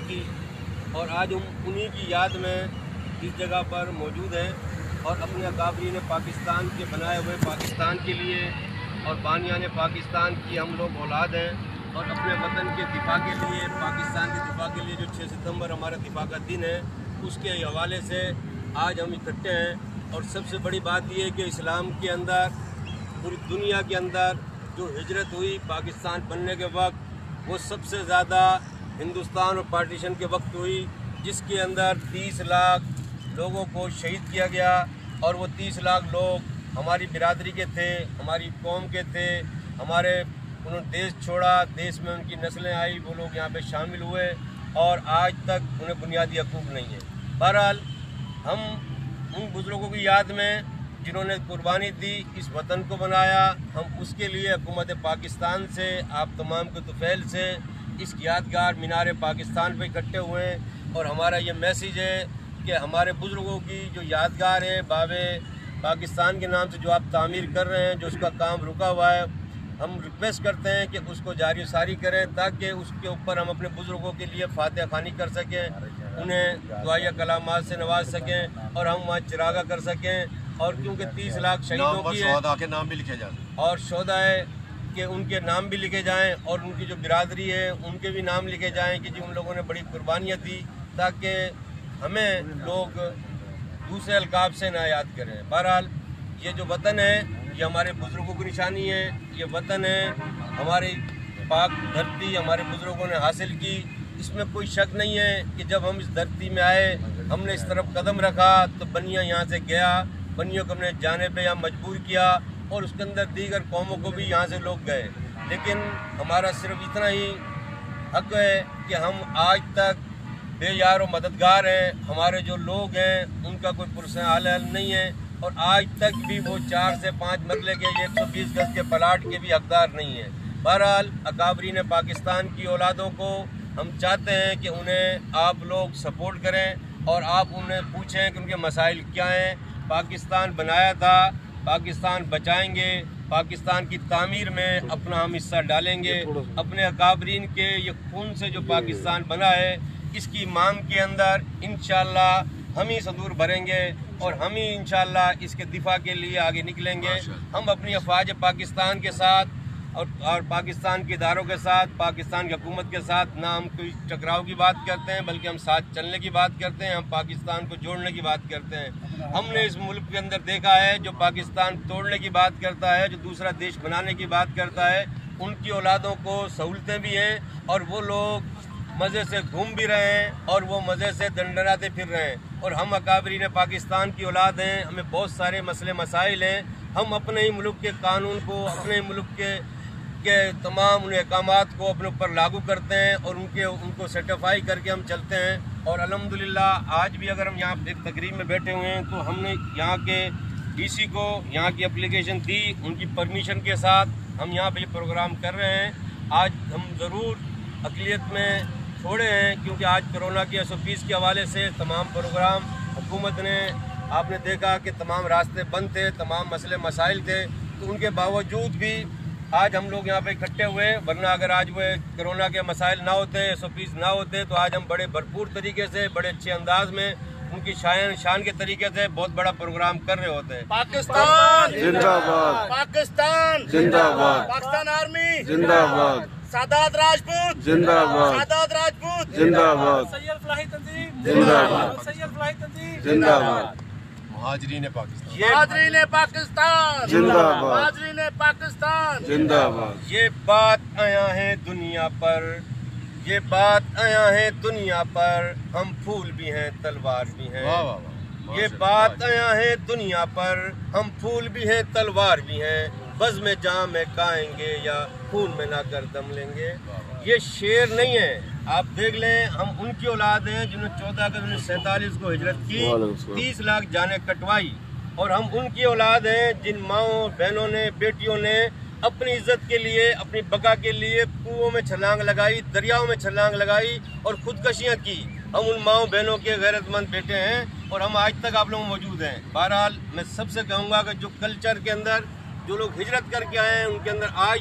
ہجرت کی، اور آج ہم انہی کی یاد میں اس جگہ پر موجود ہیں اور اپنے اکابرین پاکستان کے بنائے ہوئے پاکستان کے لیے اور بانیان پاکستان کی ہم لوگ اولاد ہیں، اور اپنے وطن کے دفاع کے لیے، پاکستان کے دفاع کے لیے جو 6 ستمبر ہمارا دفاع کا دن ہے، اس کے حوالے سے آج ہم اکٹھے ہیں۔ اور سب سے بڑی بات یہ ہے کہ اسلام کے اندر، پوری دنیا کے اندر جو ہجرت ہوئی پاکستان بننے کے وقت، وہ سب سے زیادہ ہندوستان اور پارٹیشن کے وقت ہوئی، جس کے اندر 30 لاکھ لوگوں کو شہید کیا گیا، اور وہ 30 لاکھ لوگ ہماری برادری کے تھے، ہماری قوم کے تھے، انہوں نے دیش چھوڑا، دیش میں ان کی نسلیں آئی، وہ لوگ یہاں پہ شامل ہوئے، اور آج تک انہیں بنیادی حقوق نہیں ہے۔ بہرحال ہم ان بزرگوں کی یاد میں جنہوں نے قربانی دی، اس وطن کو بنایا، ہم اس کے لیے حکومت پاکستان سے، آپ تمام کے طفیل سے اس یادگار مینار پاکستان پہ اکٹھے ہوئے ہیں، اور ہمارا یہ میسیج ہے کہ ہمارے بزرگوں کی جو یادگار ہے باب پاکستان کے نام سے جو آپ تعمیر کر رہے ہیں، جو اس کا کام رکا ہوا ہے، ہم ریکویسٹ کرتے ہیں کہ اس کو جاری و ساری کریں، تاکہ اس کے اوپر ہم اپنے بزرگوں کے لیے فاتحہ خوانی کر سکیں، انہیں دعائیہ کلامات سے نواز سکیں، اور ہم وہاں چراغا کر سکیں، اور کیونکہ 30 لاکھ شہیدوں کی ہے، شہداء کے نام بھی لکھے جائیں، اور شہداء کہ ان کے نام بھی لکھے جائیں، اور ان کی جو برادری ہے ان کے بھی نام لکھے جائیں کہ ان لوگوں نے بڑی قربانیاں دی، تاکہ ہمیں لوگ دوسرے القاب سے نہ یاد کریں۔ بہرحال یہ جو وطن ہے یہ ہمارے بزرگوں کی نشانی ہے، یہ وطن ہے ہماری پاک دھرتی ہمارے بزرگوں نے حاصل کی، اس میں کوئی شک نہیں ہے کہ جب ہم اس دھرتی میں آئے، ہم نے اس طرف قدم رکھا تو بنیا یہاں سے گیا، بنیوں کو ہم نے جانے پہ یہاں مجبور کیا، اور اس کے اندر دیگر قوموں کو بھی یہاں سے لوگ گئے، لیکن ہمارا صرف اتنا ہی حق ہے کہ ہم آج تک بے یار و مددگار ہیں، ہمارے جو لوگ ہیں ان کا کوئی پرسنل حل نہیں ہے، اور آج تک بھی وہ 4 سے 5 مرلے کے 120 گز کے پلاٹ کے بھی حقدار نہیں ہیں۔ بہرحال اکابرین پاکستان کی اولادوں کو ہم چاہتے ہیں کہ انہیں آپ لوگ سپورٹ کریں، اور آپ انہیں پوچھیں کہ ان کے مسائل کیا ہیں۔ پاکستان بنایا تھا، پاکستان بچائیں گے، پاکستان کی تعمیر میں اپنا ہم حصہ ڈالیں گے، اپنے اکابرین کے یہ خون سے جو پاکستان بنا ہے، اس کی مانگ کے اندر انشاءاللہ ہم ہی صدور بھریں گے، اور ہم ہی انشاءاللہ اس کے دفاع کے لیے آگے نکلیں گے۔ ہم اپنی افواج پاکستان کے ساتھ اور پاکستان کے اداروں کے ساتھ، پاکستان کی حکومت کے ساتھ نہ ہم کوئی ٹکراؤ کی بات کرتے ہیں، بلکہ ہم ساتھ چلنے کی بات کرتے ہیں، ہم پاکستان کو جوڑنے کی بات کرتے ہیں۔ ہم نے اس ملک کے اندر دیکھا ہے جو پاکستان توڑنے کی بات کرتا ہے، جو دوسرا دیش بنانے کی بات کرتا ہے، ان کی اولادوں کو سہولتیں بھی ہیں، اور وہ لوگ مزے سے گھوم بھی رہے ہیں، اور وہ مزے سے دندناتے پھر رہے ہیں، اور ہم اکابرین پاکستان کی اولاد ہیں، ہمیں بہت سارے مسئلے مسائل ہیں، ہم اپنے ہی ملک کے قانون کو، اپنے ملک کے تمام ان احکامات کو اپنے اوپر لاگو کرتے ہیں، اور ان کو سرٹیفائی کر کے ہم چلتے ہیں، اور الحمدللہ آج بھی اگر ہم یہاں ایک تقریب میں بیٹھے ہوئے ہیں تو ہم نے یہاں کے ڈی سی کو یہاں کی اپلیکیشن دی، ان کی پرمیشن کے ساتھ ہم یہاں پہ یہ پروگرام کر رہے ہیں۔ آج ہم ضرور اقلیت میں چھوڑے ہیں، کیونکہ آج کرونا کی SOPs کے حوالے سے تمام پروگرام حکومت نے، آپ نے دیکھا کہ تمام راستے بند تھے، تمام مسئلے مسائل تھے، تو ان کے باوجود بھی آج ہم لوگ یہاں پہ اکٹھے ہوئے، ورنہ اگر آج وہ کرونا کے مسائل نہ ہوتے، SOPs نہ ہوتے، تو آج ہم بڑے بھرپور طریقے سے، بڑے اچھے انداز میں ان کی شان کے طریقے سے بہت بڑا پروگرام کر رہے ہوتے ہیں۔ پاکستان زندہ باد، پاکستان زندہ باد، پاکستان آرمی زندہ باد، سادات راجپوت زندہ باد، سادات راجپوت زندہ باد، سید فلاحی تنظیم زندہ باد، سید فلاحی تنظیم زندہ باد، مہاجرین پاکستان، مہاجرین پاکستان زندہ باد، مہاجرین پاکستان زندہ باد۔ یہ بات آیا ہے دنیا پر، یہ بات آیا ہے دنیا پر، ہم پھول بھی ہیں تلوار بھی ہیں۔ یہ بات آیا ہے دنیا پر، ہم پھول بھی ہیں تلوار بھی ہیں، بز میں جام میں کھائیں گے یا خون میں نہ کر دم لیں گے۔ یہ شعر نہیں ہے، آپ دیکھ لیں، ہم ان کی اولاد ہیں جنہوں نے 14 اگست 1947 کو ہجرت کی، 30 لاکھ جانیں کٹوائی، اور ہم ان کی اولاد ہیں جن ماؤں بہنوں نے، بیٹیوں نے اپنی عزت کے لیے، اپنی بقا کے لیے کنوؤں میں چھلانگ لگائی، دریاؤں میں چھلانگ لگائی اور خودکشیاں کی۔ ہم ان ماؤں بہنوں کے غیرت مند بیٹے ہیں، اور ہم آج تک آپ لوگ موجود ہیں۔ بہرحال میں سب سے کہوں گا کہ جو کلچر کے اندر جو لوگ ہجرت کر کے آئے ہیں، ان کے اندر آج